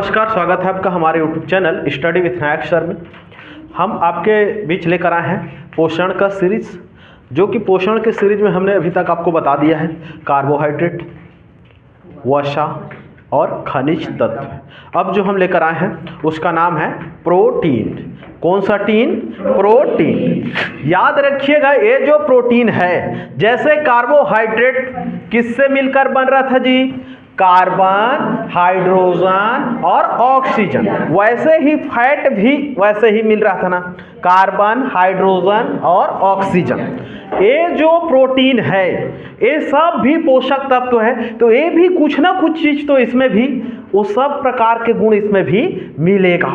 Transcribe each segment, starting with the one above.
नमस्कार, स्वागत है आपका हमारे YouTube channel study with Nayak sir में। हम आपके बीच लेकर आए हैं पोषण का सीरीज, जो कि पोषण के सीरीज में हमने अभी तक आपको बता दिया है कार्बोहाइड्रेट, वसा और खनिज तत्व। अब जो हम लेकर आए हैं उसका नाम है प्रोटीन। कौन सा टीन? प्रोटीन। याद रखिएगा, ये जो प्रोटीन है, जैसे कार्बोहाइड्रेट किससे मिलकर बन रहा था जी? कार्बन, हाइड्रोजन और ऑक्सीजन। वैसे ही फैट भी वैसे ही मिल रहा था ना, कार्बन, हाइड्रोजन और ऑक्सीजन। ये जो प्रोटीन है ये सब भी पोषक तत्व है, तो ये भी कुछ ना कुछ चीज तो इसमें भी वो सब प्रकार के गुण इसमें भी मिलेगा।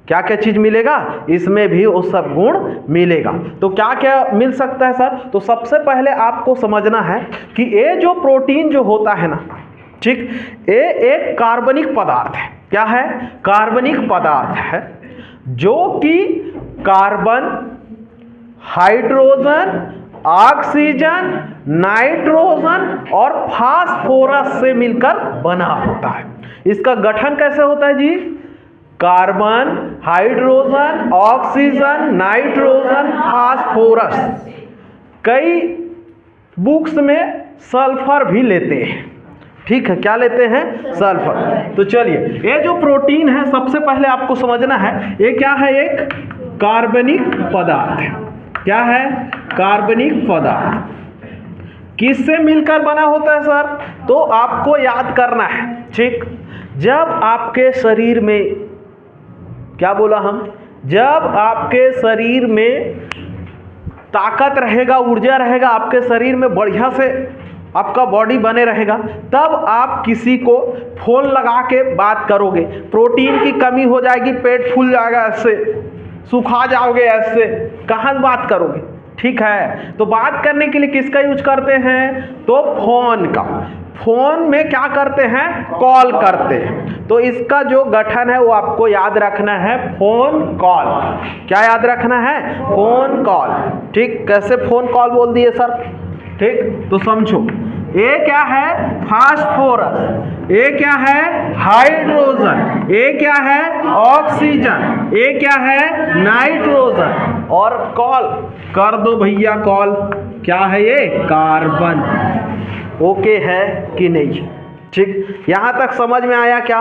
क्या क्या चीज मिलेगा? इसमें भी वो सब गुण मिलेगा। तो क्या क्या मिल सकता है सर? तो सबसे पहले आपको समझना है कि ये जो प्रोटीन जो होता है ना, ठीक, ये एक कार्बनिक पदार्थ है। क्या है? कार्बनिक पदार्थ है, जो कि कार्बन, हाइड्रोजन, ऑक्सीजन, नाइट्रोजन और फास्फोरस से मिलकर बना होता है। इसका गठन कैसे होता है जी? Carbon, hydrogen, oxygen, nitrogen, phosphorus. कई बुक्स में सल्फर भी लेते हैं, ठीक है? क्या लेते हैं? सल्फर। तो चलिए, ये जो प्रोटीन है सबसे पहले आपको समझना है, ये क्या है? एक कार्बनिक पदार्थ है। क्या है? कार्बनिक पदार्थ। किससे मिलकर बना होता है सर? तो आपको याद करना है, ठीक? जब आपके शरीर में, क्या बोला हम? जब आपके शरीर में ताकत रहेगा, ऊर्जा रहेगा, आपके शरीर में बढ़िया से आपका बॉडी बने रहेगा, तब आप किसी को फोन लगा के बात करोगे। प्रोटीन की कमी हो जाएगी, पेट फूल जाएगा, ऐसे सुखा जाओगे, ऐसे कहाँ बात करोगे? ठीक है, तो बात करने के लिए किसका यूज करते हैं? तो फोन का। फोन में क्या करते हैं? कॉल करते हैं। तो इसका जो गठन है वो आपको याद रखना है, फोन कॉल। क्या याद रखना है? Phone call. ठीक, कैसे फोन कॉल बोल दिए सर? ठीक, तो समझो, ये क्या है? फास्फोरस। ये क्या है? हाइड्रोजन। ये क्या है? ऑक्सीजन। ये क्या है? नाइट्रोजन। और कॉल कर दो भैया, कॉल क्या है? ये कार्बन। ओके है कि नहीं? ठीक, यहां तक समझ में आया क्या?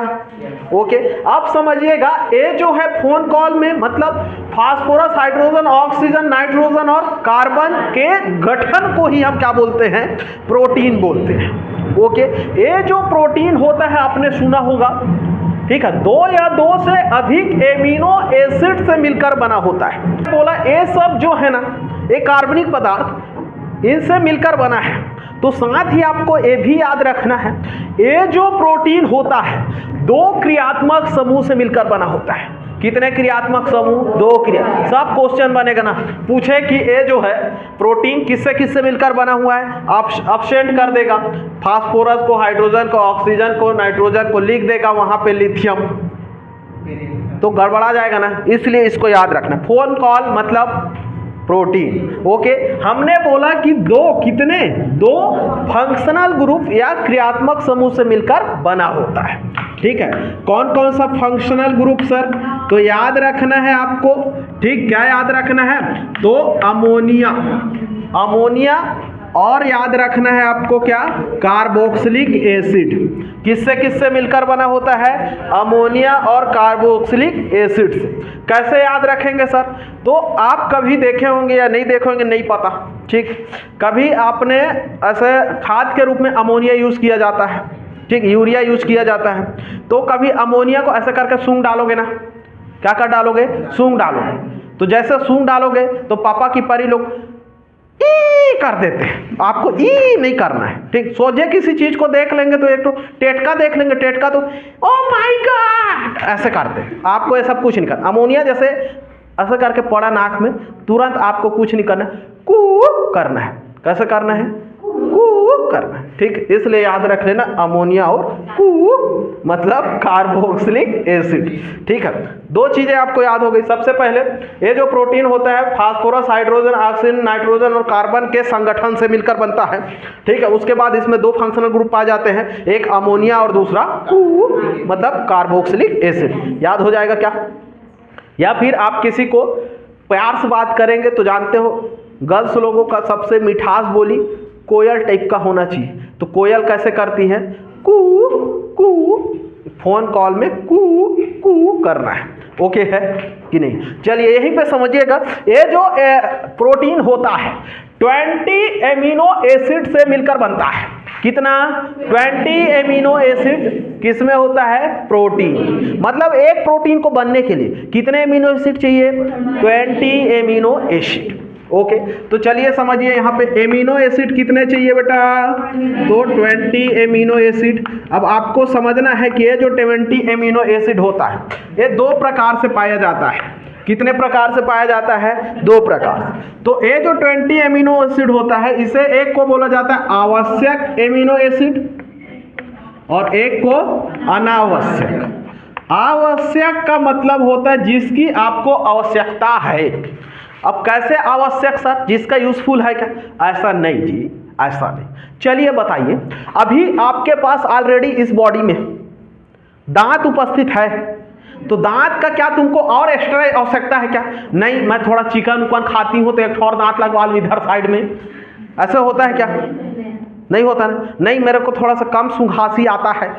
ओके। अब समझिएगा, ये जो है फोन कॉल में मतलब फास्फोरस, हाइड्रोजन, ऑक्सीजन, नाइट्रोजन और कार्बन के गठन को ही हम क्या बोलते हैं? प्रोटीन बोलते हैं। ओके, ये जो प्रोटीन होता है आपने सुना होगा, ठीक है, दो या दो से अधिक एमिनो एसिड से मिलकर बना होता है। बोला ये सब जो है ना, ये कार्बनिक पदार्थ इनसे मिलकर बना है। तो साथ ही आपको ये भी याद रखना है, ये जो प्रोटीन होता है दो क्रियात्मक समूह से मिलकर बना होता है। कितने क्रियात्मक समूह? दो क्रिया। सब क्वेश्चन बनेगा ना, पूछे कि ये जो है प्रोटीन किससे किससे मिलकर बना हुआ है, ऑप्शन कर देगा, फास्फोरस को, हाइड्रोजन को, ऑक्सीजन को, नाइट्रोजन को, लिख देगा वहां पे लिथियम, तो गड़बड़ा जाएगा ना। इसलिए इसको याद रखना, फोन कॉल मतलब प्रोटीन। ओके, हमने बोला कि दो, कितने? दो फंक्शनल ग्रुप या क्रियात्मक समूह से मिलकर बना होता है। ठीक है, कौन कौन सा फंक्शनल ग्रुप सर? तो याद रखना है आपको, ठीक, क्या याद रखना है? तो अमोनिया, अमोनिया, और याद रखना है आपको क्या? Carboxylic acid. किससे किससे मिलकर बना होता है? अमोनिया और कार्बोक्सिलिक एसिड से। कैसे याद रखेंगे सर? तो आप कभी देखे होंगे या नहीं देखे होंगे, नहीं पता, ठीक, कभी आपने ऐसे खाद के रूप में अमोनिया यूज किया जाता है, ठीक, यूरिया यूज किया जाता है, तो कभी अमोनिया को ऐसे करके सूंघ डालोगे ना, क्या कर डालोगे? सूंघ डालोगे। तो जैसे सूंघ डालोगे तो पापा की परी लोग ई कर देते हैं, आपको ई नहीं करना है, ठीक। सोचे किसी चीज को देख लेंगे तो एक तो टेटका देख लेंगे, टेटका तो ओ माय गॉड ऐसे करते हैं, आपको ये सब कुछ नहीं करना। अमोनिया जैसे ऐसे करके पड़ा नाक में, तुरंत आपको कुछ नहीं करना, कू करना है। कैसे करना है? कू करना है, ठीक। इसलिए याद रख लेना अमोनिया और मतलब कार्बोक्सिलिक एसिड, ठीक है। दो चीजें आपको याद हो गई। सबसे पहले ये जो प्रोटीन होता है फास्फोरस, हाइड्रोजन, ऑक्सीजन, नाइट्रोजन और कार्बन के संगठन से मिलकर बनता है, ठीक है। उसके बाद इसमें दो फंक्शनल ग्रुप आ जाते हैं, एक अमोनिया और दूसरा मतलब कार्बोक्सिलिक एसिड। याद हो जाएगा क्या? या फिर आप किसी को प्यार से बात करेंगे तो जानते हो गर्ल्स लोगों का सबसे मिठास बोली कोयल टाइप का होना चाहिए। तो कोयल कैसे करती है? कू कू, फोन कॉल में कू कू करना है, ओके है कि नहीं? चलिए यहीं पे समझिएगा, ये जो प्रोटीन होता है 20 एमिनो एसिड से मिलकर बनता है। कितना? 20 एमिनो एसिड किस में होता है? प्रोटीन। मतलब एक प्रोटीन को बनने के लिए कितने एमिनो एसिड चाहिए? 20 एमिनो एसिड, ओके। तो चलिए समझिए यहाँ पे एमिनो एसिड कितने चाहिए बेटा? तो 20 एमिनो एसिड। अब आपको समझना है कि ये जो 20 एमिनो एसिड होता है ये दो प्रकार से पाया जाता है। कितने प्रकार से पाया जाता है? दो प्रकार। तो ये जो 20 एमिनो एसिड होता है इसे एक को बोला जाता है आवश्यक एमिनो एसिड और एक को अनावश्यक। आवश्यक का मतलब होता है जिसकी आपको आवश्यकता है। अब कैसे आवश्यक सर? जिसका यूजफुल है क्या? ऐसा नहीं जी, ऐसा नहीं। चलिए बताइए, अभी आपके पास ऑलरेडी इस बॉडी में दांत उपस्थित है, तो दांत का क्या तुमको और एक्स्ट्रा आवश्यकता है क्या? नहीं, मैं थोड़ा चिकन उकन खाती हूँ तो एक और दांत लगवा लूँ इधर साइड में, ऐसा होता है क्या? नहीं होता ना। नहीं, मेरे को थोड़ा सा कम सुंघासी आता है,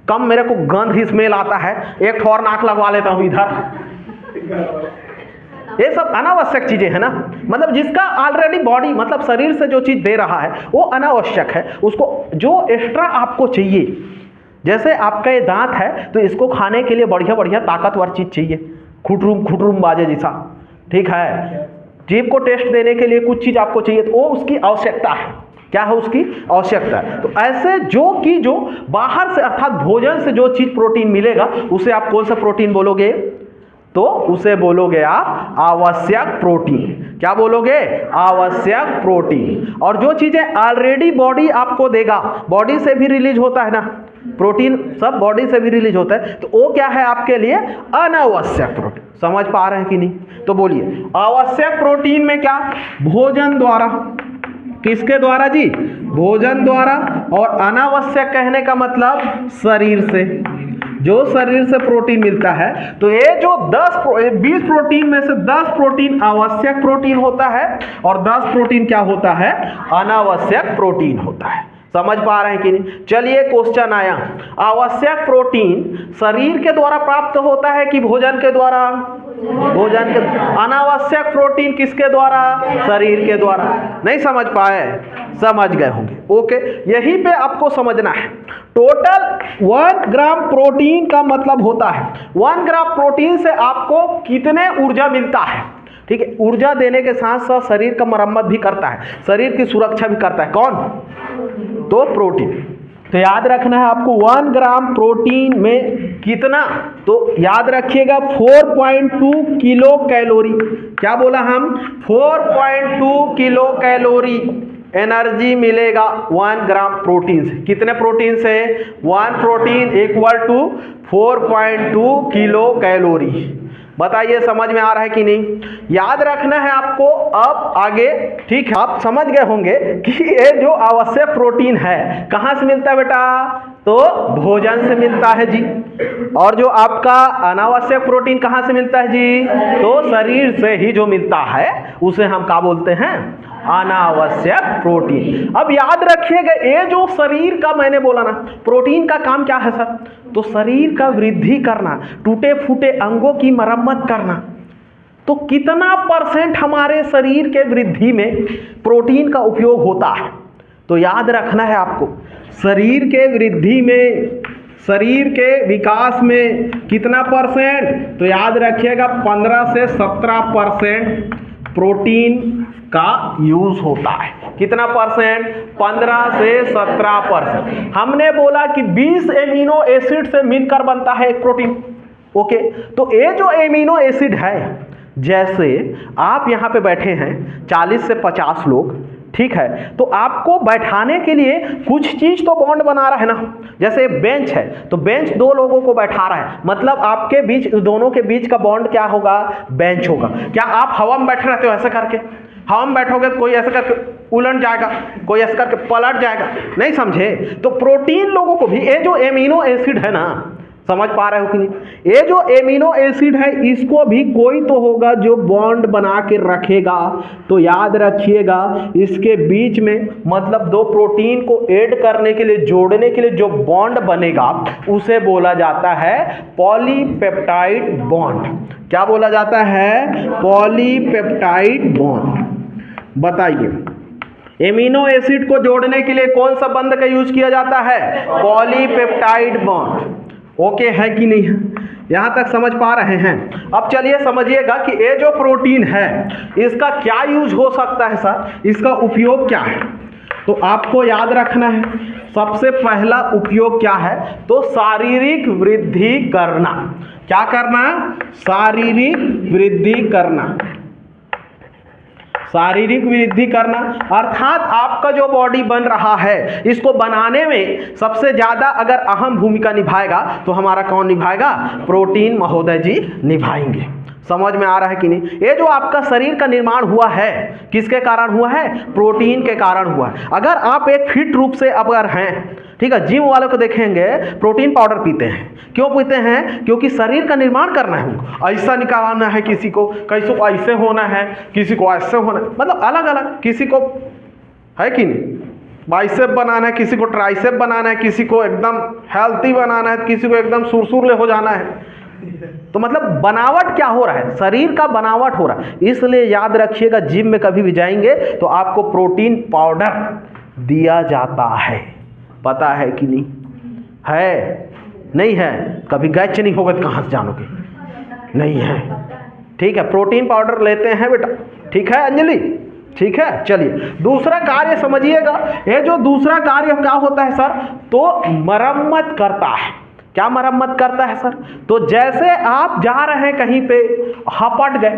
कम मेरे को गंध स्मेल आता है, एक और नाक लगवा लेता हूँ इधर। ये सब अनावश्यक चीजें है ना। मतलब जिसका ऑलरेडी बॉडी मतलब शरीर से जो चीज दे रहा है वो अनावश्यक है। उसको जो एक्स्ट्रा आपको चाहिए, जैसे आपका ये दांत है तो इसको खाने के लिए बढ़िया बढ़िया ताकतवर चीज चाहिए, खुटरूम बाजे जैसा, ठीक है। जीभ को टेस्ट देने के लिए कुछ चीज आपको चाहिए तो वो उसकी आवश्यकता है। क्या है? उसकी आवश्यकता है। तो ऐसे जो बाहर से अर्थात भोजन से जो चीज प्रोटीन मिलेगा उसे आप कौन सा प्रोटीन बोलोगे? तो उसे बोलोगे आप आवश्यक प्रोटीन। क्या बोलोगे? आवश्यक प्रोटीन। और जो चीजें ऑलरेडी बॉडी आपको देगा, बॉडी से भी रिलीज होता है ना प्रोटीन, सब बॉडी से भी रिलीज होता है, तो वो क्या है आपके लिए? अनावश्यक प्रोटीन। समझ पा रहे हैं कि नहीं? तो बोलिए, आवश्यक प्रोटीन में क्या? भोजन द्वारा। किसके द्वारा जी? भोजन द्वारा। और अनावश्यक कहने का मतलब शरीर से, जो शरीर से प्रोटीन मिलता है। तो ये जो 20 प्रोटीन में से 10 प्रोटीन आवश्यक प्रोटीन होता है और 10 प्रोटीन क्या होता है? अनावश्यक प्रोटीन होता है। समझ पा रहे हैं कि नहीं? चलिए क्वेश्चन आया, आवश्यक प्रोटीन शरीर के द्वारा प्राप्त होता है कि भोजन के द्वारा? भोजन के। अनावश्यक प्रोटीन किसके द्वारा? शरीर के द्वारा। नहीं समझ पाए? समझ गए होंगे, ओके। यहीं पे आपको समझना है, टोटल 1 ग्राम प्रोटीन का मतलब होता है 1 ग्राम प्रोटीन से आपको कितने ऊर्जा मिलता है, ठीक है। ऊर्जा देने के साथ साथ शरीर का मरम्मत भी करता है, शरीर की सुरक्षा भी करता है। कौन? तो प्रोटीन। तो याद रखना है आपको 1 ग्राम प्रोटीन में कितना, तो याद रखिएगा 4.2 किलो कैलोरी। क्या बोला हम? 4.2 किलो कैलोरी एनर्जी मिलेगा 1 ग्राम प्रोटीन से। कितने प्रोटीन से? 1 protein equal to 4.2 kilo calorie. बताइए समझ में आ रहा है कि नहीं? याद रखना है आपको। अब आगे, ठीक है, आप समझ गए होंगे कि ये जो आवश्यक प्रोटीन है कहाँ से मिलता है बेटा? तो भोजन से मिलता है जी। और जो आपका अनावश्यक प्रोटीन कहाँ से मिलता है जी? तो शरीर से ही जो मिलता है उसे हम क्या बोलते हैं? अनावश्यक प्रोटीन। अब याद रखिएगा, ये जो शरीर का मैंने बोला ना, प्रोटीन का काम क्या है सर? तो शरीर का वृद्धि करना, टूटे फूटे अंगों की मरम्मत करना। तो कितना परसेंट हमारे शरीर के वृद्धि में प्रोटीन का उपयोग होता है? तो याद रखना है आपको, शरीर के वृद्धि में, शरीर के विकास में कितना परसेंट? तो याद रखिएगा 15 से 17% प्रोटीन का यूज होता है। कितना परसेंट? 15 से 17%। हमने बोला कि 20 एमिनो एसिड से मिलकर बनता है एक प्रोटीन, ओके। तो ये जो एमिनो एसिड है, जैसे आप यहाँ पे बैठे हैं 40 से 50 लोग, ठीक है, तो आपको बैठाने के लिए कुछ चीज तो बॉन्ड बना रहा है ना। जैसे बेंच है तो बेंच दो लोगों को बैठा रहा है, मतलब आपके बीच, दोनों के बीच का बॉन्ड क्या होगा, बेंच होगा। क्या आप हवा में बैठे रहते हो ऐसे करके? हवा में बैठोगे तो कोई ऐसे करके उलट जाएगा, कोई ऐसे करके पलट जाएगा, नहीं समझे? तो प्रोटीन लोगों को भी, ये जो एमिनो एसिड है ना, समझ पा रहे हो कि नहीं, ये जो एमिनो एसिड है इसको भी कोई तो होगा जो बॉन्ड बना के रखेगा। तो याद रखिएगा इसके बीच में, मतलब दो प्रोटीन को ऐड करने के लिए, जोड़ने के लिए जो बॉन्ड बनेगा उसे बोला जाता है पॉलीपेप्टाइड बॉन्ड। क्या बोला जाता है? Polypeptide bond. बताइए एमिनो एसिड को जोड़ने के लिए कौन सा बंध का यूज किया जाता है? Polypeptide bond. ओके है कि नहीं है? यहां तक समझ पा रहे हैं? अब चलिए समझिएगा कि ये जो प्रोटीन है इसका क्या यूज हो सकता है सर, इसका उपयोग क्या है। तो आपको याद रखना है सबसे पहला उपयोग क्या है, तो शारीरिक वृद्धि करना। क्या करना? शारीरिक वृद्धि करना। शारीरिक वृद्धि करना अर्थात आपका जो बॉडी बन रहा है इसको बनाने में सबसे ज्यादा अगर अहम भूमिका निभाएगा तो हमारा कौन निभाएगा? प्रोटीन महोदय जी निभाएंगे। समझ में आ रहा है कि नहीं? ये जो आपका शरीर का निर्माण हुआ है किसके कारण हुआ है? प्रोटीन के कारण हुआ है। अगर आप एक फिट रूप से अगर हैं, ठीक है, जिम वालों को देखेंगे प्रोटीन पाउडर पीते हैं। क्यों पीते हैं? क्योंकि शरीर का निर्माण करना है उनको, ऐसा निकालना है, किसी को ऐसे होना है, किसी को ऐसे होना है, मतलब अलग अलग, किसी को है कि नहीं बाइसेप बनाना है, किसी को ट्राइसेप बनाना है, किसी को एकदम हेल्थी बनाना है, किसी को एकदम सुरसुरले हो जाना है। तो मतलब बनावट क्या हो रहा है? शरीर का बनावट हो रहा है। इसलिए याद रखिएगा जिम में कभी भी जाएंगे तो आपको प्रोटीन पाउडर दिया जाता है। पता है कि नहीं है? नहीं है? कभी गैच नहीं होगा तो कहाँ से जानोगे? नहीं है, ठीक है, प्रोटीन पाउडर लेते हैं बेटा, ठीक है अंजलि, ठीक है। चलिए दूसरा कार्य समझिएगा, ये जो दूसरा कार्य क्या होता है सर, तो मरम्मत करता है। क्या मरम्मत करता है सर? तो जैसे आप जा रहे हैं कहीं पे, हपट गए,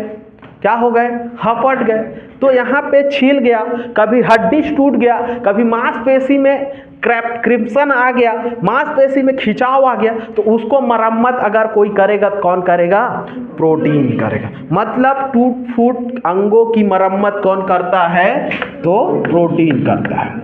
क्या हो गए? हपट गए, तो यहाँ पे छील गया, कभी हड्डी टूट गया, कभी मांसपेशी में क्रिप्शन आ गया, मांसपेशी में खिंचाव आ गया, तो उसको मरम्मत अगर कोई करेगा तो कौन करेगा? प्रोटीन करेगा। मतलब टूट फूट अंगों की मरम्मत कौन करता है? तो प्रोटीन करता है।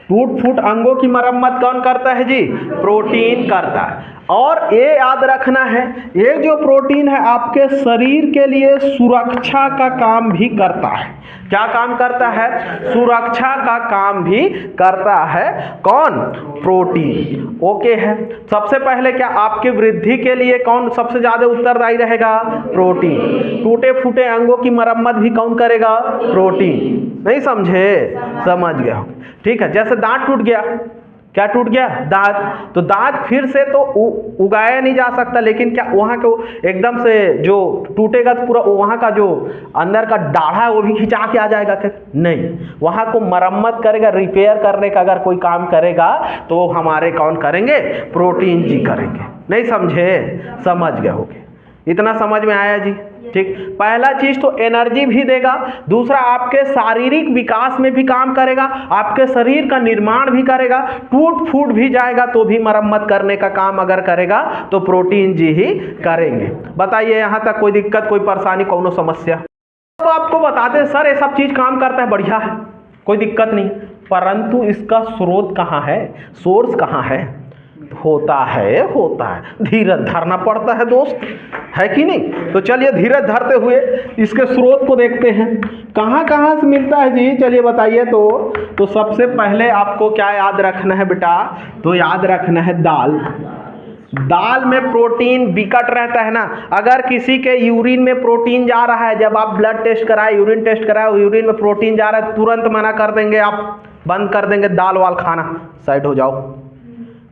टूट फूट अंगों की मरम्मत कौन करता है जी? प्रोटीन करता है। और ये याद रखना है, ये जो प्रोटीन है आपके शरीर के लिए सुरक्षा का काम भी करता है। क्या काम करता है? सुरक्षा का काम भी करता है। कौन? प्रोटीन। ओके है। सबसे पहले क्या आपकी वृद्धि के लिए कौन सबसे ज्यादा उत्तरदायी रहेगा? प्रोटीन। टूटे फूटे अंगों की मरम्मत भी कौन करेगा? प्रोटीन। नहीं समझे? समझ गए हो, ठीक है। जैसे दांत टूट गया, क्या टूट गया? दांत। तो दांत फिर से तो उगाया नहीं जा सकता, लेकिन क्या वहाँ को एकदम से जो टूटेगा तो पूरा वहाँ का जो अंदर का दाढ़ा है वो भी खिंचा के आ जाएगा क्या? नहीं, वहाँ को मरम्मत करेगा, रिपेयर करने का अगर कोई काम करेगा तो हमारे कौन करेंगे? प्रोटीन जी करेंगे। नहीं समझे? समझ गए होगे। इतना समझ में आया जी? ठीक। पहला चीज तो एनर्जी भी देगा, दूसरा आपके शारीरिक विकास में भी काम करेगा, आपके शरीर का निर्माण भी करेगा, टूट फूट भी जाएगा तो भी मरम्मत करने का काम अगर करेगा तो प्रोटीन जी ही करेंगे। बताइए यहाँ तक कोई दिक्कत, कोई परेशानी, कौनो समस्या? तो आपको बताते सर ये सब चीज काम करता है, बढ़िया है, कोई दिक्कत नहीं, परंतु इसका स्रोत कहाँ है? सोर्स कहाँ है? होता है धीरज धरना पड़ता है दोस्त, है कि नहीं? तो चलिए धीरज धरते हुए इसके स्रोत को देखते हैं, कहाँ कहाँ से मिलता है जी। चलिए बताइए। तो सबसे पहले आपको क्या याद रखना है बेटा? तो याद रखना है दाल। दाल में प्रोटीन विकट रहता है ना। अगर किसी के यूरिन में प्रोटीन जा रहा है, जब आप ब्लड टेस्ट कराए, यूरिन टेस्ट कराए, यूरिन में प्रोटीन जा रहा है, तुरंत मना कर देंगे, आप बंद कर देंगे दाल वाल खाना, साइड हो जाओ।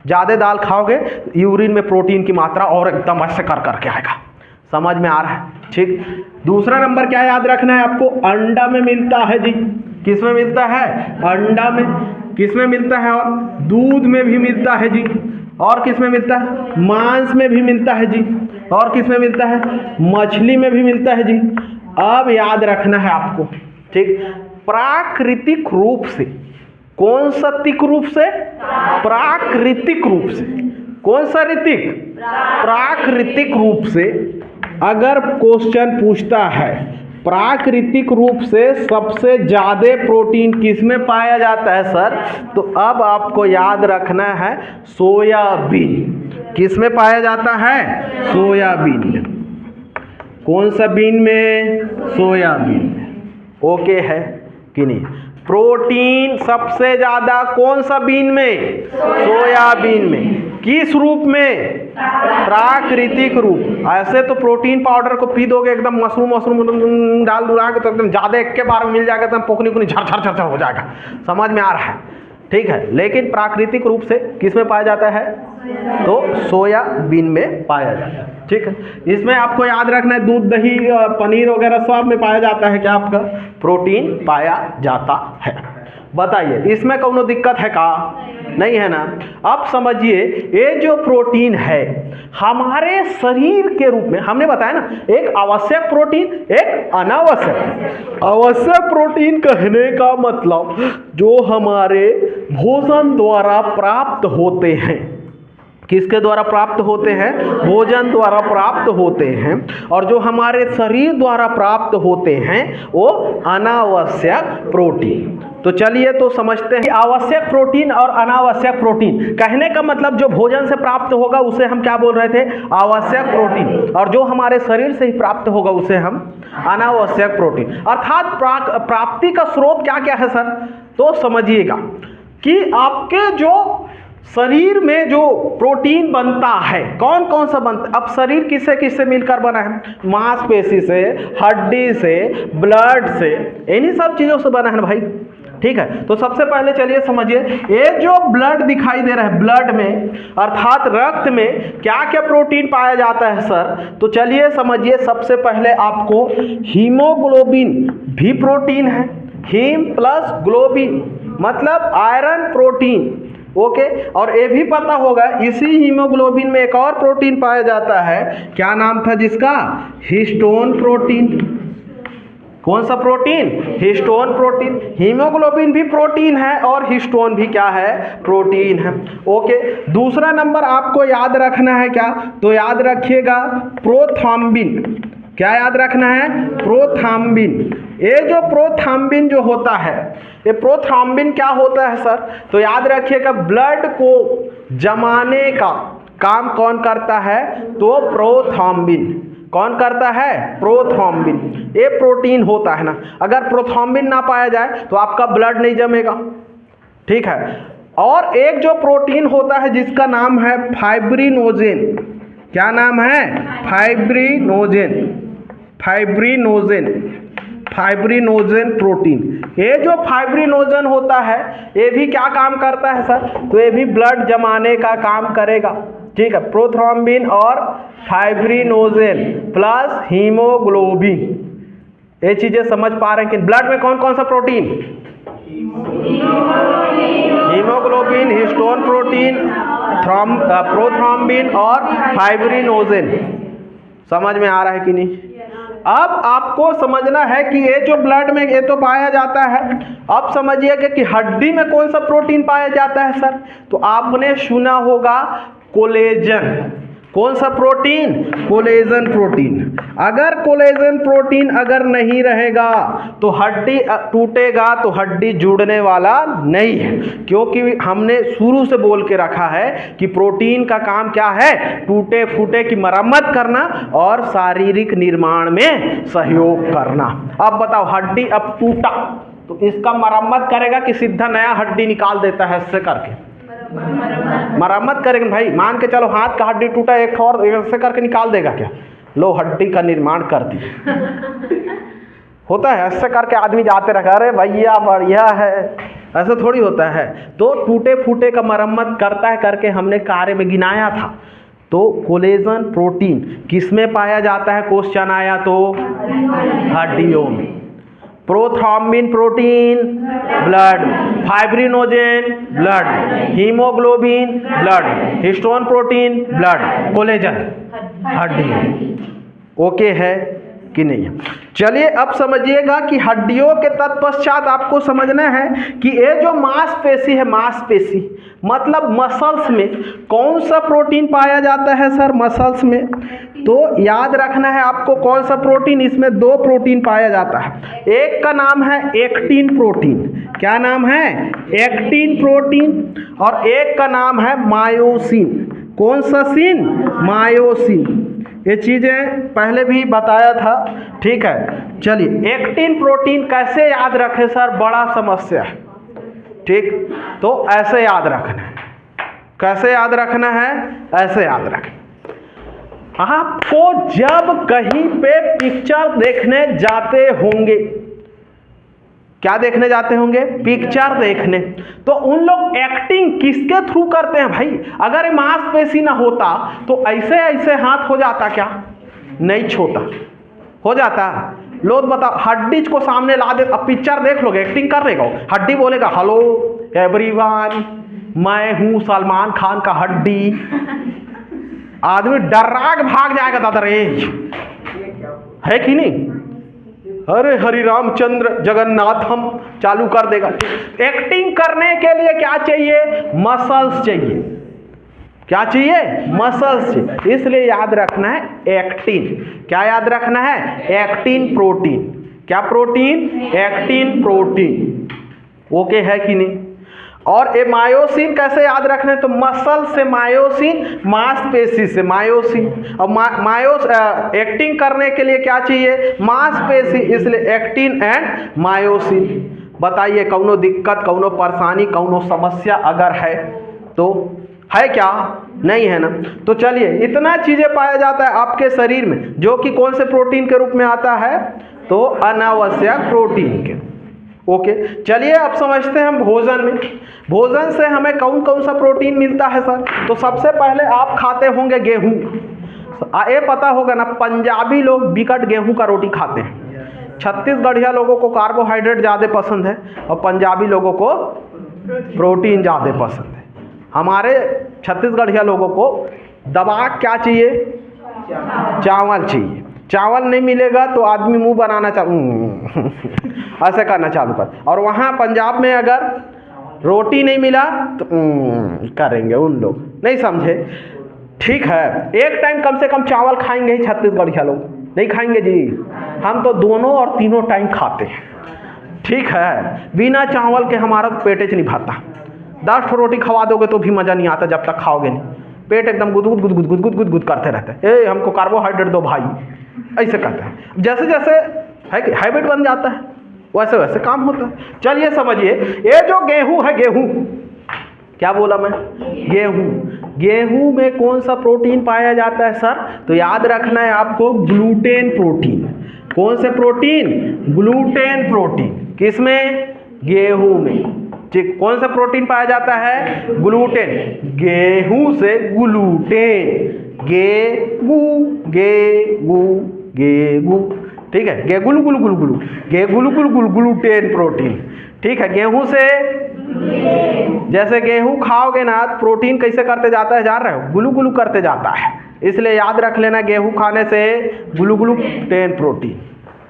ज़्यादा दाल खाओगे यूरिन में प्रोटीन की मात्रा और एकदम ऐसे कर करके आएगा। समझ में आ रहा है? ठीक। दूसरा नंबर क्या याद रखना है आपको? अंडा में मिलता है जी। किस में मिलता है? अंडा में। किस में मिलता है? और दूध में भी मिलता है जी। और किस में मिलता है? मांस में भी मिलता है जी। और किस में मिलता है? मछली में भी मिलता है जी। अब याद रखना है आपको, ठीक। प्राकृतिक रूप से। कौन सा तिक रूप से? प्राकृतिक रूप से। कौन सा ऋतिक? प्राकृतिक रूप से। अगर क्वेश्चन पूछता है प्राकृतिक रूप से सबसे ज्यादा प्रोटीन किसमें पाया जाता है सर, तो अब आपको याद रखना है सोयाबीन। किसमें पाया जाता है? सोयाबीन में। कौन सा बीन में? सोयाबीन में। ओके है कि नहीं? प्रोटीन सबसे ज्यादा कौन सा बीन में? सोयाबीन में। किस रूप में? प्राकृतिक रूप। ऐसे तो प्रोटीन पाउडर को पी दोगे एकदम मशरूम डाल के तो एकदम ज्यादा एक के बार में मिल जाएगा, एकदम पोकनी झर हो जाएगा। समझ में आ रहा है? ठीक है। लेकिन प्राकृतिक रूप से किस में पाया जाता है? तो सोयाबीन में पाया जाता है। ठीक है। इसमें आपको याद रखना है दूध, दही, पनीर वगैरह सब में पाया जाता है क्या? आपका प्रोटीन पाया जाता है। बताइए इसमें कोनो दिक्कत है का? नहीं है ना। अब समझिए ये जो प्रोटीन है हमारे शरीर के रूप में, हमने बताया ना, एक आवश्यक प्रोटीन, एक अनावश्यक। आवश्यक प्रोटीन कहने का मतलब जो हमारे भोजन द्वारा प्राप्त होते हैं। किसके द्वारा प्राप्त होते हैं? भोजन द्वारा प्राप्त होते हैं। और जो हमारे शरीर द्वारा प्राप्त होते हैं वो अनावश्यक प्रोटीन। तो चलिए तो समझते हैं आवश्यक प्रोटीन और अनावश्यक प्रोटीन। कहने का मतलब जो भोजन से प्राप्त होगा उसे हम क्या बोल रहे थे? आवश्यक प्रोटीन। और जो हमारे शरीर से ही प्राप्त होगा उसे हम अनावश्यक प्रोटीन। अर्थात प्राप्ति का स्रोत क्या क्या है सर? तो समझिएगा कि आपके जो शरीर में जो प्रोटीन बनता है कौन कौन सा बनता है? अब शरीर किससे किससे मिलकर बना है? मांसपेशी से, हड्डी से, ब्लड से, इन्हीं सब चीजों से बना है ना भाई। ठीक है। तो सबसे पहले चलिए समझिए ये जो ब्लड दिखाई दे रहा है, ब्लड में अर्थात रक्त में क्या क्या प्रोटीन पाया जाता है सर? तो चलिए समझिए सबसे पहले आपको हीमोग्लोबिन भी प्रोटीन है। हीम प्लस ग्लोबिन मतलब आयरन प्रोटीन। ओके। और ये भी पता होगा इसी हीमोग्लोबिन में एक और प्रोटीन पाया जाता है, क्या नाम था जिसका? Histone protein. कौन सा प्रोटीन? Histone protein. हीमोग्लोबिन भी प्रोटीन है और हिस्टोन भी क्या है? प्रोटीन है। ओके। दूसरा नंबर आपको याद रखना है क्या? तो याद रखिएगा प्रोथ्रोम्बिन। क्या याद रखना है? प्रोथ्रोम्बिन। ये जो प्रोथ्रोम्बिन जो होता है, ये प्रोथ्रोम्बिन क्या होता है सर? तो याद रखिएगा ब्लड को जमाने का काम कौन करता है? तो प्रोथ्रोम्बिन। कौन करता है? प्रोथ्रोम्बिन। ये प्रोटीन होता है ना। अगर प्रोथ्रोम्बिन ना पाया जाए तो आपका ब्लड नहीं जमेगा। ठीक है। और एक जो प्रोटीन होता है जिसका नाम है फाइब्रिनोजेन। क्या नाम है? फाइब्रिनोजेन। फाइब्रिनोजेन। Fibrinogen protein. ये जो फाइब्रिनोजेन होता है ये भी क्या काम करता है सर? तो ये भी ब्लड जमाने का काम करेगा। ठीक है। प्रोथ्रोम्बिन और फाइब्रिनोजेन प्लस हीमोग्लोबिन, ये चीजें समझ पा रहे हैं कि ब्लड में कौन कौन सा protein? Haemoglobin, histone protein, prothrombin और फाइब्रिनोजेन। समझ में आ रहा है कि नहीं? अब आपको समझना है कि ये जो ब्लड में ये तो पाया जाता है। अब समझिएगा कि हड्डी में कौन सा प्रोटीन पाया जाता है सर? तो आपने सुना होगा कोलेजन। कौन सा प्रोटीन? Collagen protein. अगर कोलेजन प्रोटीन अगर नहीं रहेगा तो हड्डी टूटेगा, तो हड्डी जुड़ने वाला नहीं है। क्योंकि हमने शुरू से बोल के रखा है कि प्रोटीन का काम क्या है? टूटे फूटे की मरम्मत करना और शारीरिक निर्माण में सहयोग करना। अब बताओ हड्डी अब टूटा तो इसका मरम्मत करेगा कि सीधा नया हड्डी निकाल देता है इससे करके? मरम्मत करेंगे भाई। मान के चलो हाथ का हड्डी टूटा, एक और ऐसे करके निकाल देगा क्या? लो हड्डी का निर्माण कर दिया। होता है ऐसे करके आदमी जाते रखा, अरे भैया बढ़िया है, ऐसा थोड़ी होता है। तो टूटे फूटे का मरम्मत करता है करके हमने कार्य में गिनाया था। तो कोलेजन प्रोटीन किसमें पाया जाता है? क्वेश्चन आया तो हड्डियों में। Prothrombin protein blood, fibrinogen blood, haemoglobin blood, histone protein blood, collagen हड्डी। ओके है कि नहीं है। चलिए अब समझिएगा कि हड्डियों के तत्पश्चात आपको समझना है कि ये जो मांसपेशी है, मांसपेशी मतलब मसल्स में कौन सा प्रोटीन पाया जाता है सर? मसल्स में तो याद रखना है आपको कौन सा प्रोटीन, इसमें दो प्रोटीन पाया जाता है। एक का नाम है एक्टिन प्रोटीन। क्या नाम है? Actin protein. और एक का नाम है मायोसिन। कौन सा सीन? मायोसिन। ये चीज़ें पहले भी बताया था, ठीक है। चलिए एक्टिन प्रोटीन कैसे याद रखें सर? बड़ा समस्या है, ठीक। तो ऐसे याद रखना है। कैसे याद रखना है? ऐसे याद रखें। आपको जब कहीं पे पिक्चर देखने जाते होंगे, क्या देखने जाते होंगे? पिक्चर देखने। तो उन लोग एक्टिंग किसके थ्रू करते हैं भाई? अगर मांसपेशी ना होता तो ऐसे ऐसे हाथ हो जाता क्या? नहीं छोटा हो जाता। लो बताओ, हड्डी को सामने ला दे, अब पिक्चर देख लोगे, एक्टिंग कर रहेगा, हड्डी बोलेगा हेलो एवरीवन मैं हूं सलमान खान का हड्डी, आदमी डर्राक भाग जाएगा दादा रे, है कि नहीं? अरे हरि रामचंद्र जगन्नाथ हम चालू कर देगा। एक्टिंग करने के लिए क्या चाहिए? मसल्स चाहिए। क्या चाहिए? मसल्स चाहिए। इसलिए याद रखना है एक्टिन। क्या याद रखना है? Actin protein. क्या प्रोटीन? Actin protein. ओके है कि नहीं? और ये मायोसिन कैसे याद रखना है? तो मसल से मायोसिन, मांसपेशी से मायोसिन। और एक्टिंग करने के लिए क्या चाहिए? मांसपेशी, इसलिए एक्टिन एंड मायोसिन। बताइए कौनो दिक्कत, कौनो परेशानी, कौनो समस्या अगर है तो है क्या? नहीं है ना। तो चलिए इतना चीजें पाया जाता है आपके शरीर में, जो कि कौन से प्रोटीन के रूप में आता है? तो अनावश्यक प्रोटीन के। ओके चलिए अब समझते हैं हम भोजन में। भोजन से हमें कौन कौन सा प्रोटीन मिलता है सर? तो सबसे पहले आप खाते होंगे गेहूं। ये पता होगा ना, पंजाबी लोग बिकट गेहूं का रोटी खाते हैं। छत्तीसगढ़िया लोगों को कार्बोहाइड्रेट ज़्यादा पसंद है और पंजाबी लोगों को प्रोटीन ज़्यादा पसंद है। हमारे छत्तीसगढ़िया लोगों को दबा क्या चाहिए? चावल चाहिए। चावल नहीं मिलेगा तो आदमी मुंह बनाना ऐसे करना चालू कर। और वहाँ पंजाब में अगर रोटी नहीं मिला तो करेंगे उन लोग, नहीं समझे? ठीक है, एक टाइम कम से कम चावल खाएंगे ही छत्तीसगढ़िया लोग, नहीं खाएंगे जी? हम तो दोनों और तीनों टाइम खाते हैं, ठीक है। बिना चावल के हमारा तो पेट नहीं भरता। 10 रोटी खवा दोगे तो भी मज़ा नहीं आता जब तक खाओगे नहीं। पेट एकदम गुदगुद गुदगुद गुदगुद गुदगुद करते रहते हैं। ए हमको कार्बोहाइड्रेट दो भाई, ऐसे करते हैं। जैसे जैसे हैबिट बन जाता है वैसे वैसे काम होता है। चलिए समझिए, ये जो गेहूं है, गेहूं क्या बोला मैं? गेहूं। गेहूं में कौन सा प्रोटीन पाया जाता है सर? तो याद रखना है आपको, ग्लूटेन प्रोटीन। कौन से प्रोटीन? Gluten protein. किसमें? गेहूं में। ठीक, कौन सा प्रोटीन पाया जाता है? ग्लूटेन। गेहूं से ग्लूटेन, गेगू गेगू गेगू, ठीक है। गेगुलू गुलू गुलू गुलू, गेगुलू गुलू गुलू ग्लूटेन प्रोटीन, ठीक है। गेहूं से, जैसे गेहूं खाओगे ना प्रोटीन कैसे करते जाता है जान रहे हो? गुलू गुलू करते जाता है। इसलिए याद रख लेना, गेहूं खाने से गुलू गुलू टेन प्रोटीन।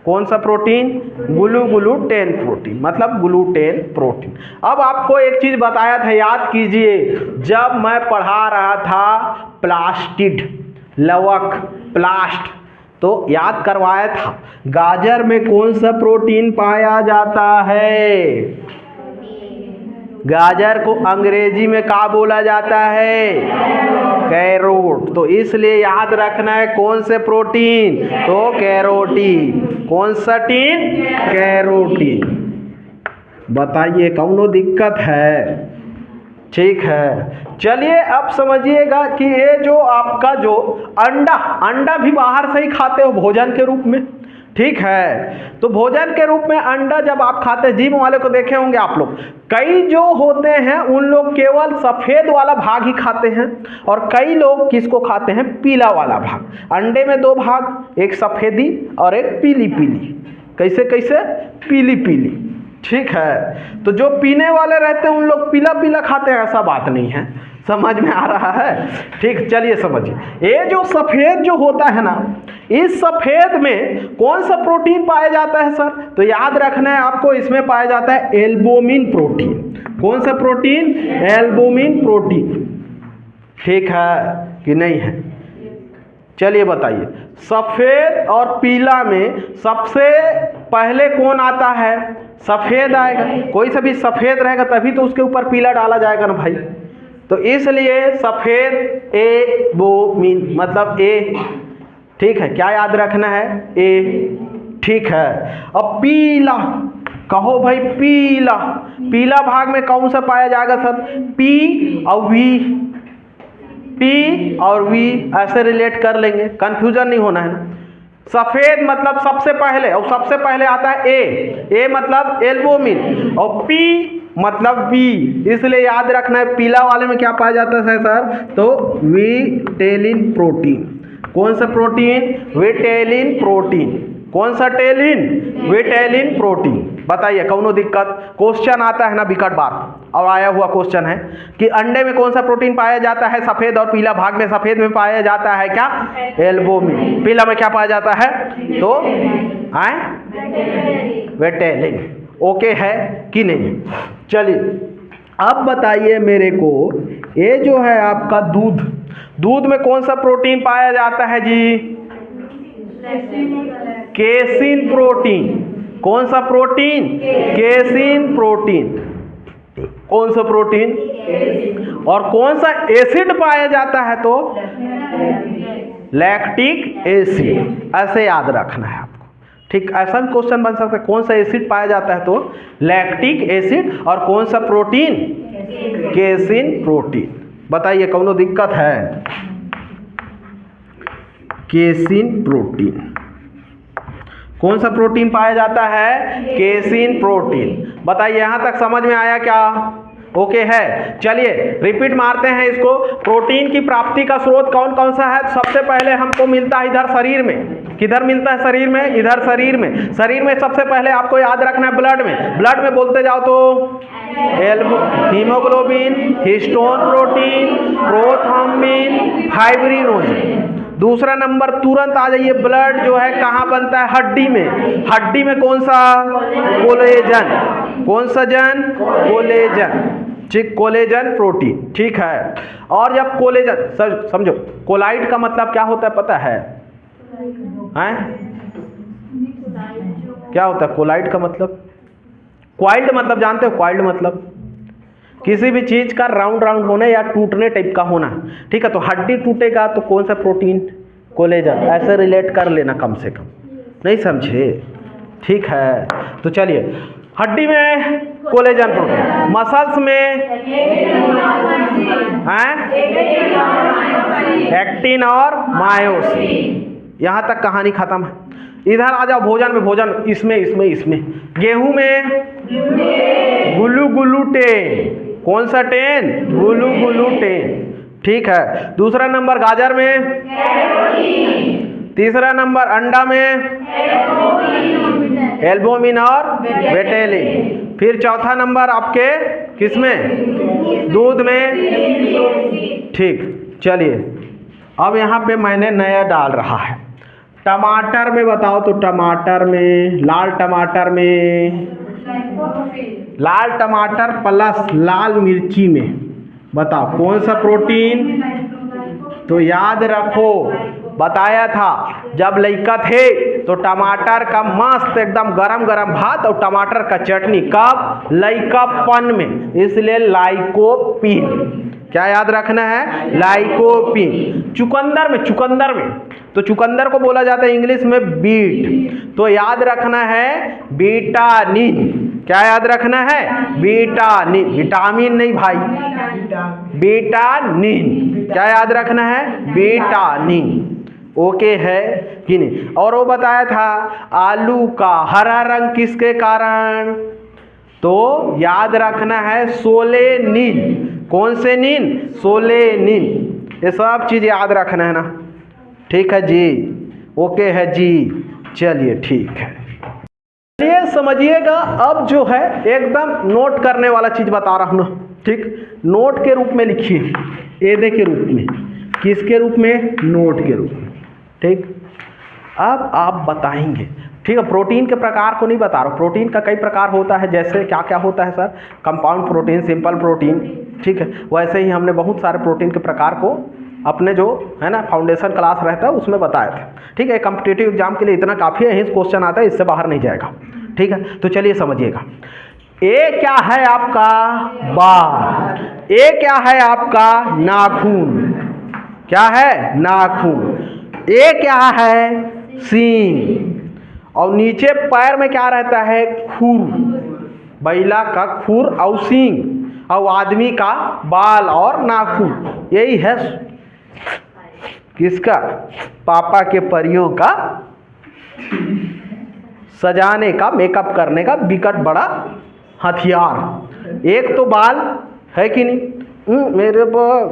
कौन सा प्रोटीन? ग्लूटेन प्रोटीन, मतलब ग्लूटेन प्रोटीन। अब आपको एक चीज बताया था, याद कीजिए, जब मैं पढ़ा रहा था प्लास्टिड, लवक, प्लास्ट, तो याद करवाया था गाजर में कौन सा प्रोटीन पाया जाता है? गाजर को अंग्रेजी में क्या बोला जाता है? कैरोट। तो इसलिए याद रखना है कौन से प्रोटीन? तो कैरोटीन। कौन सा टीन? कैरोटीन। बताइए कौनो दिक्कत है? ठीक है। चलिए अब समझिएगा कि ये जो आपका जो अंडा भी बाहर से ही खाते हो भोजन के रूप में, ठीक है। तो भोजन के रूप में अंडा जब आप खाते हैं, जिम वाले को देखे होंगे आप लोग, कई जो होते हैं उन लोग केवल सफ़ेद वाला भाग ही खाते हैं और कई लोग किसको खाते हैं? पीला वाला भाग। अंडे में 2 भाग, एक सफ़ेदी और एक पीली पीली। कैसे कैसे? पीली पीली, ठीक है। तो जो पीने वाले रहते हैं उन लोग पीला पीला खाते हैं, ऐसा बात नहीं है। समझ में आ रहा है? ठीक, चलिए समझिए। ये जो सफ़ेद जो होता है ना, इस सफेद में कौन सा प्रोटीन पाया जाता है सर? तो याद रखना है आपको, इसमें पाया जाता है एल्बुमिन प्रोटीन। कौन सा प्रोटीन? Albumin protein. ठीक है कि नहीं है? चलिए बताइए, सफेद और पीला में सबसे पहले कौन आता है? सफेद आएगा। कोई सा भी सफेद रहेगा तभी तो उसके ऊपर पीला डाला जाएगा ना भाई। तो इसलिए सफेद एल्बुमिन मतलब ए। ठीक है, क्या याद रखना है? ए। ठीक है, अब पीला कहो भाई, पीला। पीला भाग में कौन सा पाया जाएगा सर? पी और वी। पी और वी ऐसे रिलेट कर लेंगे, कंफ्यूजन नहीं होना है ना। सफेद मतलब सबसे पहले, और सबसे पहले आता है ए मतलब एल्बुमिन, और पी मतलब बी। इसलिए याद रखना है पीला वाले में क्या पाया जाता है सर? तो विटेलिन प्रोटीन। कौन सा प्रोटीन? विटेलिन प्रोटीन। कौन सा टेलिन? विटेलिन प्रोटीन। बताइए, कौनो दिक्कत? क्वेश्चन आता है ना विकट बार, और आया हुआ क्वेश्चन है कि अंडे में कौन सा प्रोटीन पाया जाता है? सफेद और पीला भाग में सफेद में पाया जाता है क्या? एल्बुमिन। पीला में क्या पाया जाता है? तो विटेलिन। ओके है कि नहीं? चलिए अब बताइए मेरे को, ये जो है आपका दूध, दूध में कौन सा प्रोटीन पाया जाता है जी? Casein protein. कौन सा प्रोटीन? Casein protein. कौन सा प्रोटीन? और कौन सा एसिड पाया जाता है? तो लैक्टिक एसिड। ऐसे याद रखना है आपको। ठीक, ऐसा भी क्वेश्चन बन सकता है, कौन सा एसिड पाया जाता है? तो लैक्टिक एसिड। और कौन सा प्रोटीन? Casein protein. बताइए, कौनो दिक्कत है? Casein protein. कौन सा प्रोटीन पाया जाता है? Casein protein. बताइए, यहां तक समझ में आया क्या? ओके है। चलिए रिपीट मारते हैं इसको। प्रोटीन की प्राप्ति का स्रोत कौन कौन सा है? सबसे पहले हमको मिलता है इधर शरीर में। किधर मिलता है शरीर में? इधर शरीर में। शरीर में सबसे पहले आपको याद रखना है ब्लड में। ब्लड में बोलते जाओ तो haemoglobin, histone protein, prothrombin, fibrinogen. दूसरा नंबर तुरंत आ जाइए, ब्लड जो है कहाँ बनता है? हड्डी में। हड्डी में कौन सा? कोलेजन। कौन सा जन? कोलेजन। ठीक, कोलेजन प्रोटीन। ठीक है। और जब कोलेजन, सर समझो, कोलाइड का मतलब क्या होता है पता है? क्या होता है कोलाइड का मतलब? क्वाइल्ड मतलब जानते हो? क्वाइल्ड मतलब किसी भी चीज का राउंड राउंड होना या टूटने टाइप का होना। ठीक है, तो हड्डी टूटेगा तो कौन सा प्रोटीन? कोलेजन। ऐसे रिलेट कर लेना कम से कम, नहीं समझे? ठीक है, तो चलिए, हड्डी में कोलेजन प्रोटीन, मसल्स में एक्टिन और मायोसिन। यहाँ तक कहानी खत्म है। इधर आ जाओ भोजन में। भोजन इसमें गेहूं में ग्लूटेन। कौन सा टेन? ग्लूटेन। ठीक है। दूसरा नंबर गाजर में, तीसरा नंबर अंडा में एल्बुमिन और विटेलिन। फिर चौथा नंबर आपके किसमें? दूध में। ठीक, चलिए अब यहाँ पे मैंने नया डाल रहा है। टमाटर में बताओ तो, टमाटर में, लाल टमाटर में, लाल टमाटर प्लस लाल मिर्ची में बताओ कौन सा प्रोटीन? तो याद रखो, बताया था जब लइका थे तो टमाटर का मस्त एकदम गरम गरम भात और टमाटर का चटनी। कब? लइकापन में। इसलिए लाइकोपीन। क्या याद रखना है? लाइकोपीन। चुकंदर में तो चुकंदर को बोला जाता है इंग्लिश में बीट। तो याद रखना है बीटानिन। क्या याद रखना है? बीटानिन। विटामिन नहीं भाई, बीटानिन। क्या याद रखना है? बीटानिन। ओके है कि नहीं? और वो बताया था आलू का हरा रंग किसके कारण? तो याद रखना है सोलेनिन। कौन से नीन? सोलेनिन। ये सब चीज याद रखना है ना। ठीक है जी, ओके है जी। चलिए ठीक है, ये समझिएगा। अब जो है एकदम नोट करने वाला चीज बता रहा हूं ना। ठीक, नोट के रूप में लिखिए, एदे के रूप में। किसके रूप में? नोट के रूप में। ठीक, अब आप बताएंगे, ठीक है। प्रोटीन के प्रकार को नहीं बता रहा हूँ, प्रोटीन का कई प्रकार होता है, जैसे क्या क्या होता है sir, compound protein, simple protein, ठीक है। वैसे ही हमने बहुत सारे प्रोटीन के प्रकार को अपने जो है ना फाउंडेशन क्लास रहता है उसमें बताया था, ठीक है। कॉम्पिटिटिव एग्जाम के लिए इतना काफ़ी है, क्वेश्चन आता है, इससे बाहर नहीं जाएगा, ठीक है। तो चलिए समझिएगा, ए क्या है आपका बाल, ए क्या है आपका नाखून, क्या है नाखून, ए क्या है सींग, और नीचे पैर में क्या रहता है खुर, बैला का खुर और सींग, और आदमी का बाल और नाखून। यही है किसका, पापा के परियों का सजाने का, मेकअप करने का विकट बड़ा हथियार। एक तो बाल है कि नहीं, मेरे बाल,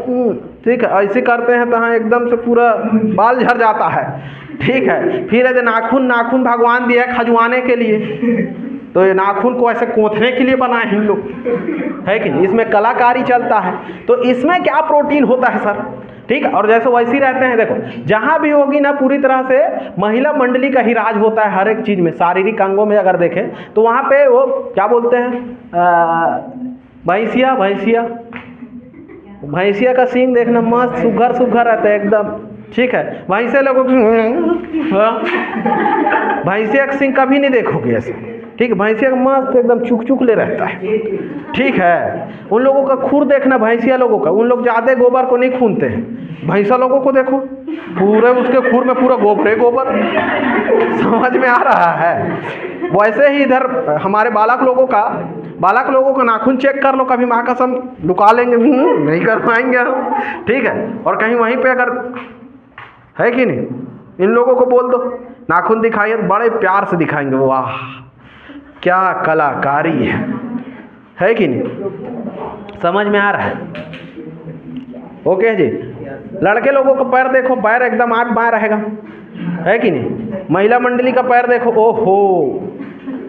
ठीक है, ऐसे करते हैं तो हाँ एकदम से पूरा बाल झड़ जाता है, ठीक है। फिर यदि नाखून, नाखून भगवान दिया है खजुआने के लिए, तो ये नाखून को ऐसे कोथने के लिए बनाए हम लोग, है कि नहीं, इसमें कलाकारी चलता है। तो इसमें क्या प्रोटीन होता है सर, ठीक है। और जैसे वैसे ही रहते हैं, देखो जहाँ भी होगी ना पूरी तरह से महिला मंडली का ही राज होता है हर एक चीज़ में, शारीरिक अंगों में अगर देखें तो वहाँ पे वो क्या बोलते हैं, भैंसिया, भैंसिया, भैंसिया का सींग देखना मस्त सुघर सुघर रहता है एकदम, ठीक है। भैंसे लोगों भैंसिया का सींग कभी नहीं देखोगे ऐसे, ठीक है। भैंसिया का मस्त एकदम चुक चुक ले रहता है, ठीक है। उन लोगों का खुर देखना, भैंसिया लोगों का, उन लोग ज़्यादा गोबर को नहीं खूनते हैं, भैंसा लोगों को देखो पूरे उसके खुर में पूरा गोबर गोबर, समझ में आ रहा है। वैसे ही इधर हमारे बालक लोगों का नाखून चेक कर लो, कभी माँ कसम लुका लेंगे, नहीं कर पाएंगे हम, ठीक है। और कहीं वहीं पे अगर है कि नहीं, इन लोगों को बोल दो नाखून दिखाइए, बड़े प्यार से दिखाएंगे, वाह क्या कलाकारी है कि नहीं, समझ में आ रहा है। ओके जी। लड़के लोगों का पैर देखो, पैर एकदम आग बाएं रहेगा, है कि नहीं। महिला मंडली का पैर देखो, ओहो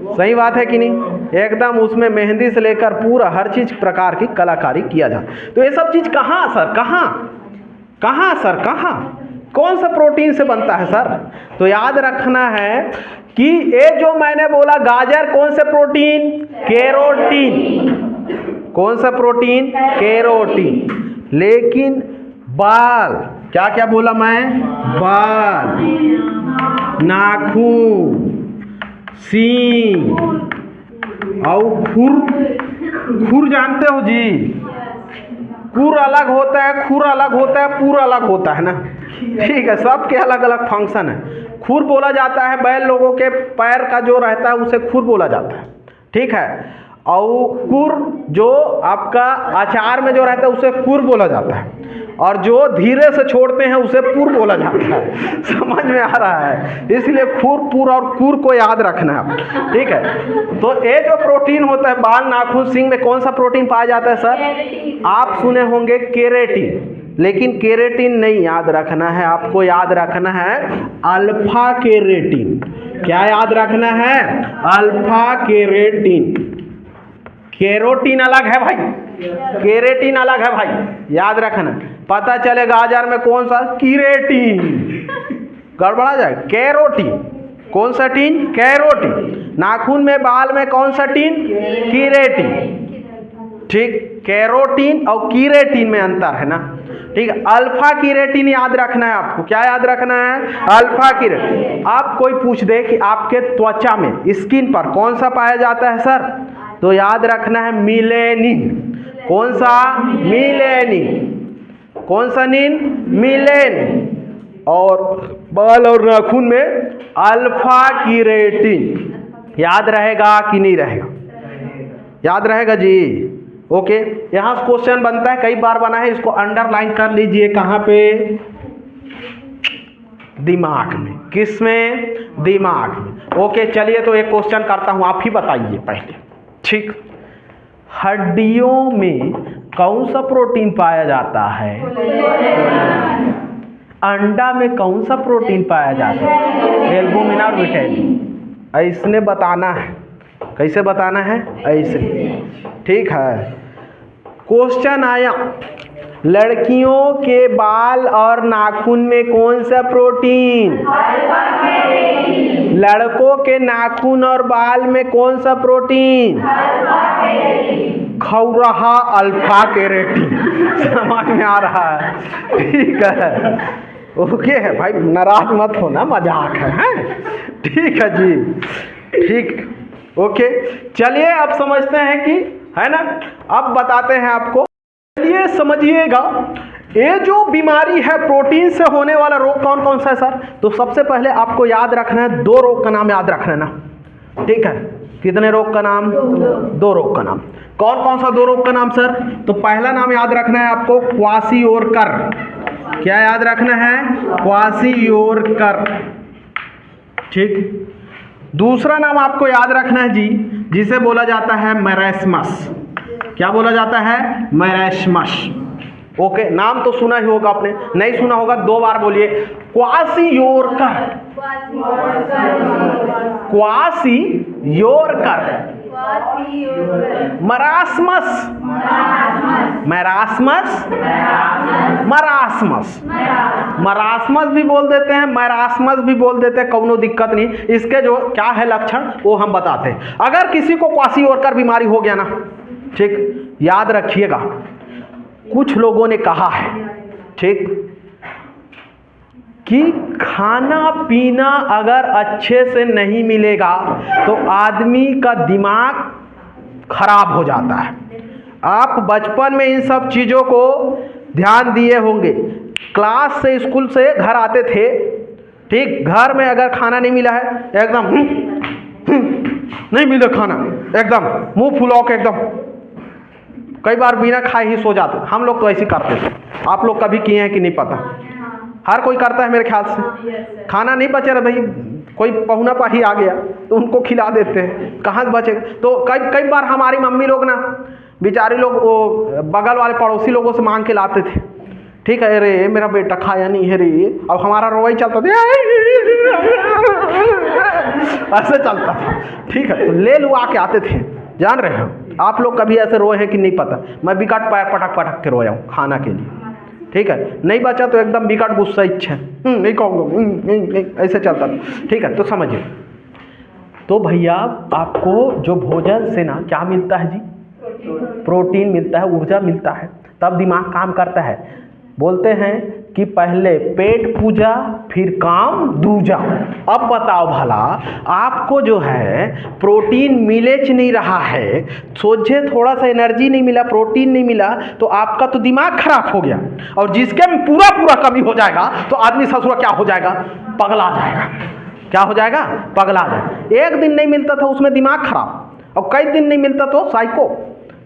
सही बात है कि नहीं, एकदम उसमें मेहंदी से लेकर पूरा हर चीज प्रकार की कलाकारी किया जाता। तो ये सब चीज कहाँ सर, कहाँ सर, कहाँ कौन सा प्रोटीन से बनता है सर। तो याद रखना है कि ये जो मैंने बोला गाजर कौन से प्रोटीन, केरोटीन, कौन सा प्रोटीन, केरोटीन। लेकिन बाल क्या क्या बोला मैं, बाल, नाखून, सींग और खुर जानते हो जी, खुर अलग होता है, खुर अलग होता है, पूर अलग होता है ना, ठीक है। सबके अलग अलग फंक्शन है। खुर बोला जाता है बैल लोगों के पैर का जो रहता है उसे खुर बोला जाता है, ठीक है। और खुर जो आपका अचार में जो रहता है उसे खुर बोला जाता है, और जो धीरे से छोड़ते हैं उसे पुर बोला जाता है, समझ में आ रहा है। इसलिए खुर, पुर और कुर को याद रखना है, ठीक है। तो ये जो प्रोटीन होता है बाल, नाखून, सींग में कौन सा प्रोटीन पाया जाता है सर, आप सुने होंगे केरेटिन, लेकिन केरेटिन नहीं याद रखना है, आपको याद रखना है अल्फा केरेटिन। क्या याद रखना है, अल्फा केरेटिन। केरोटीन अलग है भाई, केरेटिन अलग है भाई, याद रखना। पता चले गाजर में कौन सा, केरेटिन, गड़बड़ा जाए, केरोटीन, कौन सा टीन, केरोटीन। नाखून में, बाल में कौन सा टीन, केरेटिन, ठीक। केरोटीन और केरेटिन में अंतर है ना, ठीक है। अल्फा केरेटिन याद रखना है आपको, क्या याद रखना है, अल्फा केरेटिन। आप कोई पूछ दे कि आपके त्वचा में, स्किन पर कौन सा पाया जाता है सर, तो याद रखना है मिलेनिन। कौन सा, मिलेनिन। कौन सा नीन, मिलेनिन। और बाल और नाखून में अल्फा केरेटिन। याद रहेगा कि नहीं रहेगा, याद रहेगा जी, ओके। यहाँ क्वेश्चन बनता है, कई बार बना है, इसको अंडरलाइन कर लीजिए, कहाँ पे, दिमाग में। किस में, दिमाग में। ओके चलिए, तो एक क्वेश्चन करता हूँ, आप ही बताइए पहले, ठीक। हड्डियों में कौन सा प्रोटीन पाया जाता है, अंडा में कौन सा प्रोटीन पाया जाता है, एल्बुमिन और विटामिन। ऐसने बताना है, कैसे बताना है, ऐसे, ठीक है। क्वेश्चन आया लड़कियों के बाल और नाखून में कौन सा प्रोटीन? लड़कों के नाखून और बाल में कौन सा प्रोटीन? खौरहा alpha keratin. समझ में आ रहा है? ठीक है, ओके है भाई, नाराज मत होना, मजाक है। ठीक है जी, ठीक, ओके। चलिए अब समझते हैं कि, है ना, अब बताते हैं आपको। चलिए समझिएगा, ये जो बीमारी है प्रोटीन से होने वाला रोग कौन कौन सा है सर? तो सबसे पहले आपको याद रखना है, 2 रोग का नाम याद रखना है ना, ठीक है? कितने रोग का नाम? 2 रोग का नाम। कौन कौन सा 2 रोग का नाम सर? तो पहला नाम याद रखना है आपको, क्वासियोरकर। क्या याद रखना है? क्वासियोरकर, ठीक। दूसरा नाम आपको याद रखना है जी, जिसे बोला जाता है मैरेस्मस। क्या बोला जाता है? मैरेस्मस। ओके, नाम तो सुना ही होगा आपने, नहीं सुना होगा 2 बार बोलिए, kwashiorkor. Kwashiorkor, marasmus, marasmus, marasmus, marasmus भी बोल देते हैं, मैरास्मस भी बोल देते हैं, कोनो दिक्कत नहीं। इसके जो क्या है लक्षण वो हम बताते हैं। अगर किसी को क्वासियोरकर बीमारी हो गया ना, ठीक, याद रखिएगा, कुछ लोगों ने कहा है, ठीक, कि खाना पीना अगर अच्छे से नहीं मिलेगा तो आदमी का दिमाग खराब हो जाता है। आप बचपन में इन सब चीज़ों को ध्यान दिए होंगे। क्लास से, स्कूल से घर आते थे, ठीक, घर में अगर खाना नहीं मिला है, एकदम नहीं मिला खाना, एकदम मुंह फुला के एकदम, कई बार बिना खाए ही सो जाते। हम लोग तो ऐसे करते थे, आप लोग कभी किए हैं कि नहीं पता, हर कोई करता है मेरे ख्याल से। खाना नहीं बचे रहे भाई, कोई पहुना पाही आ गया तो उनको खिला देते हैं, कहाँ बचेगा। तो कई बार हमारी मम्मी लोग ना, बेचारे लोग वो बगल वाले पड़ोसी लोगों से मांग के लाते थे, ठीक है, अरे मेरा बेटा खाया नहीं है रे, अब हमारा रोवाई चलता था, ऐसे चलता था, ठीक है, तो ले लुआ के आते थे। जान रहे हो आप लोग कभी ऐसे रोए हैं कि नहीं पता? मैं बिकट पैर पटक पटक के रोया हूँ खाना के लिए, ठीक है, नहीं बचा तो एकदम बिकट गुस्सा, इच्छा नहीं कहूँगा, ऐसे चलता था, ठीक है। तो समझिए, तो भैया आपको जो भोजन से ना क्या मिलता है जी? प्रोटीन मिलता है, ऊर्जा मिलता है, तब दिमाग काम करता है। बोलते हैं कि पहले पेट पूजा फिर काम दूजा। अब बताओ भला, आपको जो है प्रोटीन मिले च नहीं रहा है, सोचे थोड़ा सा एनर्जी नहीं मिला, प्रोटीन नहीं मिला, तो आपका तो दिमाग खराब हो गया। और जिसके में पूरा कमी हो जाएगा तो आदमी ससुरा क्या हो जाएगा? पगला जाएगा। क्या हो जाएगा? पगला जाएगा। एक दिन नहीं मिलता था उसमें दिमाग खराब, और कई दिन नहीं मिलता तो साइको।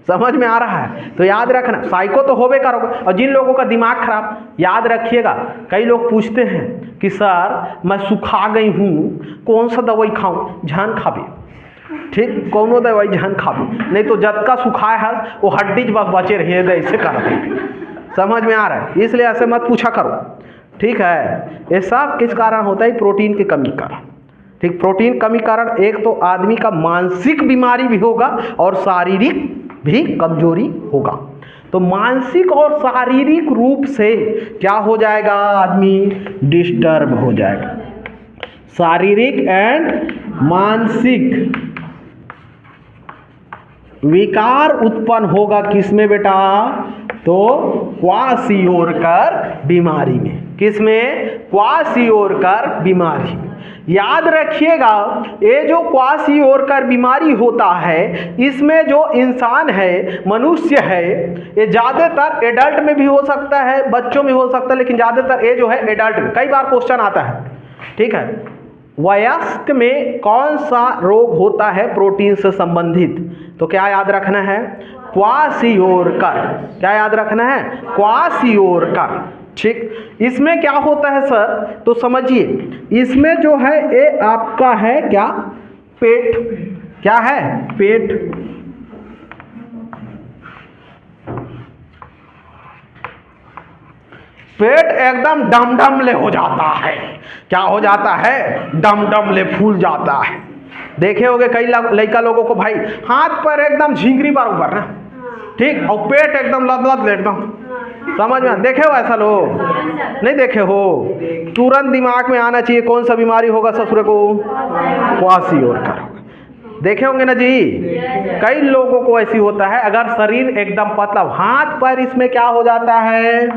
समझ में आ रहा है? तो याद रखना, साइको तो होबे करोगे। और जिन लोगों का दिमाग खराब, याद रखिएगा, कई लोग पूछते हैं कि सर मैं सुखा गई हूँ, कौन सा दवाई खाऊं? जान खाबे, ठीक, कौनो दवाई जान खाबे, नहीं तो जब का सुखाए है वो हड्डी बस बचे रहिए, ऐसे करते। समझ में आ रहा है? इसलिए ऐसे मत पूछा करो, ठीक है। ये सब किस कारण होता है? प्रोटीन की कमी कारण, ठीक। प्रोटीन कमी कारण एक तो आदमी का मानसिक बीमारी भी होगा और शारीरिक भी कमजोरी होगा। तो मानसिक और शारीरिक रूप से क्या हो जाएगा? आदमी डिस्टर्ब हो जाएगा। शारीरिक एंड मानसिक विकार उत्पन्न होगा किसमें बेटा? तो क्वासियोरकर बीमारी में। किसमें? क्वासियोरकर बीमारी में। याद रखिएगा, ये जो क्वासियोरकर बीमारी होता है, इसमें जो इंसान है, मनुष्य है, ये ज़्यादातर एडल्ट में भी हो सकता है, बच्चों में हो सकता है, लेकिन ज़्यादातर ये जो है एडल्ट में। कई बार क्वेश्चन आता है, ठीक है, वयस्क में कौन सा रोग होता है प्रोटीन से संबंधित? तो क्या याद रखना है? क्वासियोरकर। क्या याद रखना है? क्वासियोरकर, ठीक। इसमें क्या होता है सर? तो समझिए, इसमें जो है ये आपका है क्या? पेट। क्या है? पेट। पेट एकदम डमडमले हो जाता है। क्या हो जाता है? डमडमले फूल जाता है। देखे होगे कई लड़का लोगों को भाई, हाथ पर एकदम झिंगरी बराबर ना, ठीक, और पेट एकदम लदलद एकदम, समझ में देखे हो ऐसा लोग नहीं देखे हो? तुरंत दिमाग में आना चाहिए कौन सा बीमारी होगा ससुर को? क्वासियोरकर होगा। देखे होंगे ना जी, कई लोगों को ऐसी होता है। अगर शरीर एकदम पतला, हाथ पैर इसमें क्या हो जाता है?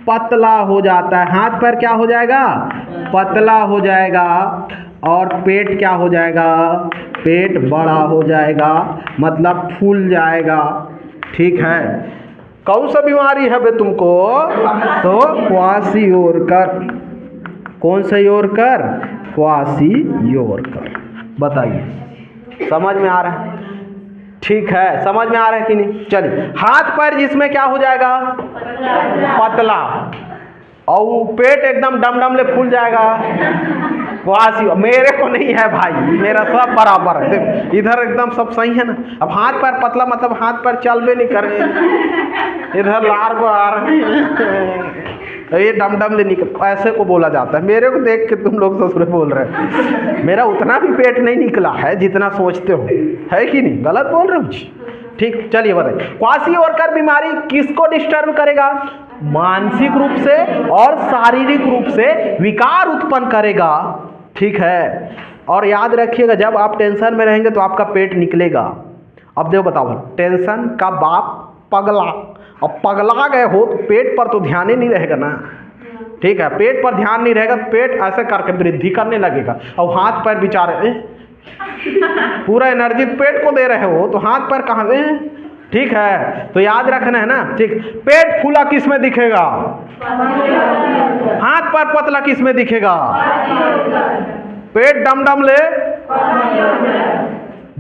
पतला हो जाता है। हाथ पैर क्या हो जाएगा? पतला हो जाएगा। और पेट क्या हो जाएगा? पेट बड़ा हो जाएगा, मतलब फूल जाएगा। ठीक है, कौन सा बीमारी है बे तुमको? तो क्वासियोरकर। कौन सा योरकर? क्वासियोरकर। बताइए, समझ में आ रहा है? ठीक है, समझ में आ रहा है कि नहीं? चलिए, हाथ पैर जिसमें क्या हो जाएगा? पतला, और पेट एकदम डमडमले फूल जाएगा। क्वासियो। मेरे को नहीं है भाई, मेरा सब बराबर है। देख इधर एकदम सब सही है ना। अब हाथ पैर पतला मतलब हाथ पैर चल भी नहीं कर रहे, इधर लार बार ये डमडम ले निकल, ऐसे को बोला जाता है। मेरे को देख के तुम लोग ससुर बोल रहे हैं, मेरा उतना भी पेट नहीं निकला है जितना सोचते हो, है कि नहीं? गलत बोल रहे हो मुझे? ठीक, चलिए बताइए, क्वासियोरकर बीमारी किसको डिस्टर्ब करेगा? मानसिक रूप से और शारीरिक रूप से विकार उत्पन्न करेगा। ठीक है, और याद रखिएगा जब आप टेंशन में रहेंगे तो आपका पेट निकलेगा। अब देखो बताओ, टेंशन का बाप पगला, अब पगला गए हो तो पेट पर तो ध्यान ही नहीं रहेगा ना। ठीक है, पेट पर ध्यान नहीं रहेगा तो पेट ऐसे करके वृद्धि करने लगेगा, और हाथ पैर बेचारे पूरा एनर्जी पेट को दे रहे हो तो हाथ पैर कहाँ से? ठीक है, तो याद रखना है ना। ठीक, पेट फूला किस में दिखेगा? हाथ पैर पतला किस में दिखेगा? पेट डमडम ले,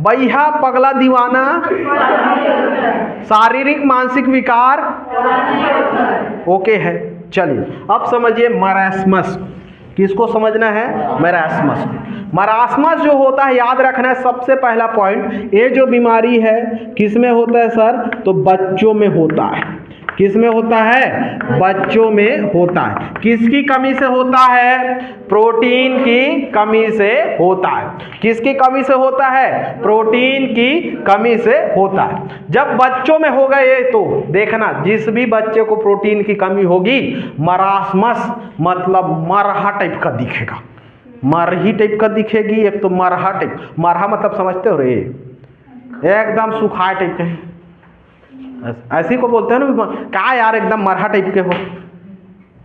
बैहा पगला दीवाना, शारीरिक मानसिक विकार। ओके है, चलिए अब समझिए मरासमस। किसको समझना है? मरासमस। मरासमस जो होता है, याद रखना है सबसे पहला पॉइंट, ये जो बीमारी है किस में होता है सर? तो बच्चों में होता है। किस में होता है? बच्चों में होता है। किसकी कमी से होता है? प्रोटीन की कमी से होता है। किसकी कमी से होता है? प्रोटीन की कमी से होता है। जब बच्चों में होगा ये, तो देखना जिस भी बच्चे को प्रोटीन की कमी होगी, मरासमस मतलब मरहा टाइप का दिखेगा, मरही टाइप का दिखेगी। एक तो मरहा टाइप, मरहा मतलब समझते हो रे? एकदम सुखाए टाइप के, ऐसी को बोलते हैं ना, क्या यार एकदम मरहा टाइप के हो,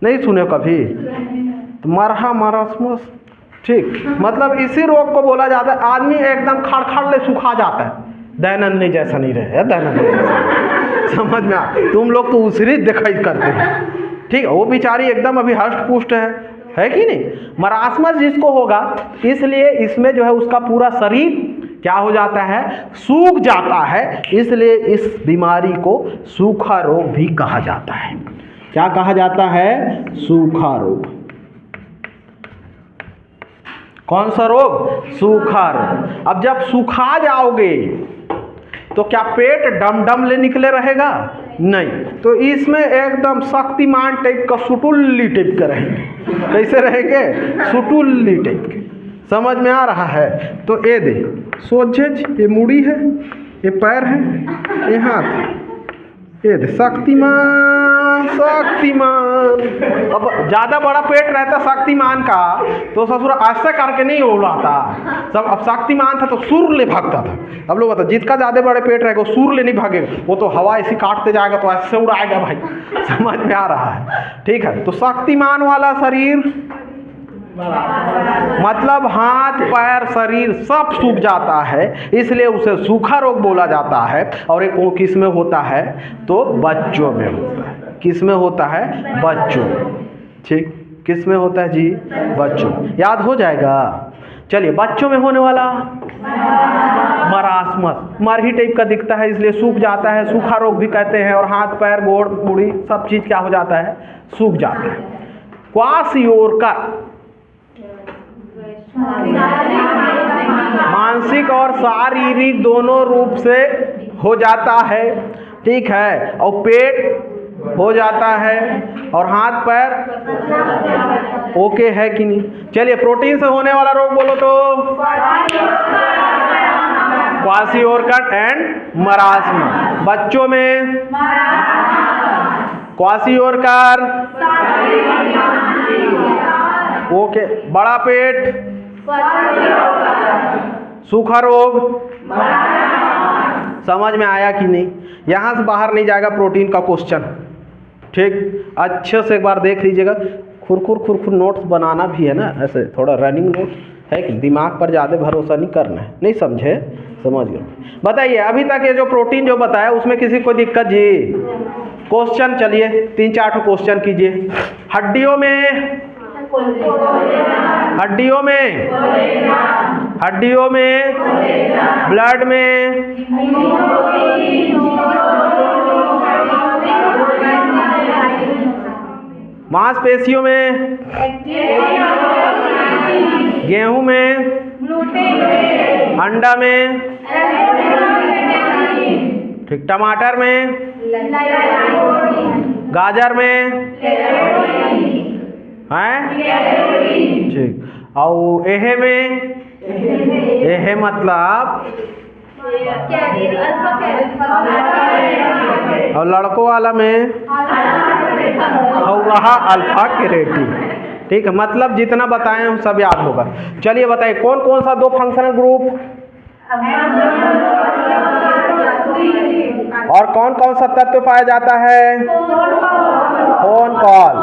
नहीं सुने हो कभी? तो मरहा मरासमस, ठीक, मतलब इसी रोग को बोला जाता है। आदमी एकदम खड़खड़ ले सूखा जाता है, दैनंदिनी जैसा नहीं रहे, दैनंदिनी जैसा। समझ में आ? तुम लोग तो उसरी दिखाई करते हैं। ठीक है, वो बेचारी एकदम अभी हष्ट पुष्ट है कि नहीं? मरासमस जिसको होगा, इसलिए इसमें जो है उसका पूरा शरीर क्या हो जाता है? सूख जाता है। इसलिए इस बीमारी को सूखा रोग भी कहा जाता है। क्या कहा जाता है? सूखा रोग। कौन सा रोग? सूखा रोग। अब जब सूखा जाओगे तो क्या पेट डमडम ले निकले रहेगा? नहीं, तो इसमें एकदम शक्तिमान टाइप का सुटुल्ली टाइप का रहेंगे। कैसे रहेंगे? सुटुल्ली टाइप के। समझ में आ रहा है? तो ये दे सोझेज, ये मुड़ी है, ये पैर है, ये हाथ है, ये दे शक्तिमान शक्तिमान। अब ज़्यादा बड़ा पेट रहता शक्तिमान का तो ससुर ऐसे करके नहीं उड़ाता सब। अब शक्तिमान था तो सूर ले भागता था। अब लोग बता, जिसका ज़्यादा बड़े पेट रहेगा वो सूर ले नहीं भागेगा, वो तो हवा ऐसी काटते जाएगा तो ऐसे उड़ाएगा भाई। समझ में आ रहा है? ठीक है, तो शक्तिमान वाला शरीर मतलब हाथ पैर शरीर सब सूख जाता है, इसलिए उसे सूखा रोग बोला जाता है। और एक वो किस में होता है? तो बच्चों में होता है। किस में होता है? बच्चों। ठीक, किस में होता है जी? बच्चों। याद हो जाएगा। चलिए, बच्चों में होने वाला मरासमस मरही टाइप का दिखता है, इसलिए सूख जाता है, सूखा रोग भी कहते हैं। और हाथ पैर गोड़ मुड़ी सब चीज क्या हो जाता है? सूख जाता है। क्वासियोरकर मानसिक और शारीरिक दोनों रूप से हो जाता है। ठीक है, और पेट हो जाता है और हाथ पैर ओके है कि नहीं? चलिए, प्रोटीन से होने वाला रोग बोलो तो क्वासियोरकर एंड मरासमस। बच्चों में क्वासियोरकार, ओके। बड़ा पेट, सूखा रोग, समझ में आया कि नहीं? यहाँ से बाहर नहीं जाएगा प्रोटीन का क्वेश्चन, ठीक। अच्छे से एक बार देख लीजिएगा। खुरखुर नोट्स बनाना भी है ना, ऐसे थोड़ा रनिंग नोट्स है कि दिमाग पर ज़्यादा भरोसा नहीं करना है, नहीं समझे? समझ गए। बताइए अभी तक ये जो प्रोटीन जो बताया उसमें किसी को दिक्कत जी? क्वेश्चन चलिए 3-4 क्वेश्चन कीजिए। हड्डियों में, हड्डियों में, हड्डियों में, ब्लड में, मांसपेशियों में, गेहूं में, अंडा में, ठीक, टमाटर में, गाजर में, हैं, ठीक। और एहे में, एहे मतलब और लड़कों वाला में और रहा अल्फा केरेटिन, ठीक है। मतलब जितना बताएं हम सब याद होगा। चलिए बताइए कौन कौन सा 2 फंक्शनल ग्रुप और कौन कौन सा तत्व पाया जाता है? फोन कॉल,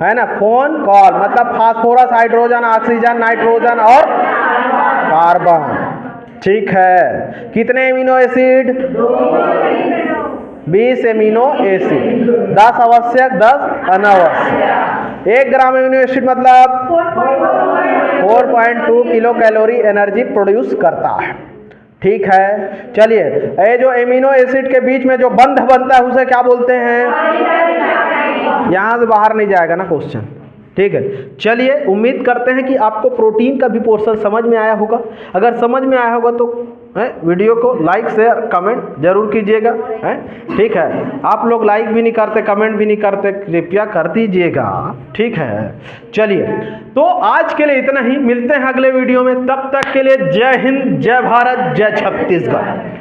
है ना। फोन कॉल मतलब फास्फोरस, हाइड्रोजन, ऑक्सीजन, नाइट्रोजन और कार्बन, ठीक है। कितने एमिनो एसिड? 20 एमिनो एसिड, 10 आवश्यक 10 अनावश्यक। 1 ग्राम एमिनो एसिड मतलब 4.2 किलो कैलोरी एनर्जी प्रोड्यूस करता है, ठीक है। चलिए ये जो एमिनो एसिड के बीच में जो बंध बनता है उसे क्या बोलते हैं? यहाँ से बाहर नहीं जाएगा ना क्वेश्चन, ठीक है। चलिए उम्मीद करते हैं कि आपको प्रोटीन का भी पोर्शन समझ में आया होगा। अगर समझ में आया होगा तो वीडियो को लाइक शेयर कमेंट जरूर कीजिएगा, ठीक है। आप लोग लाइक भी नहीं करते, कमेंट भी नहीं करते, कृपया कर दीजिएगा, ठीक है। चलिए तो आज के लिए इतना ही, मिलते हैं अगले वीडियो में। तब तक के लिए जय हिंद, जय भारत, जय छत्तीसगढ़।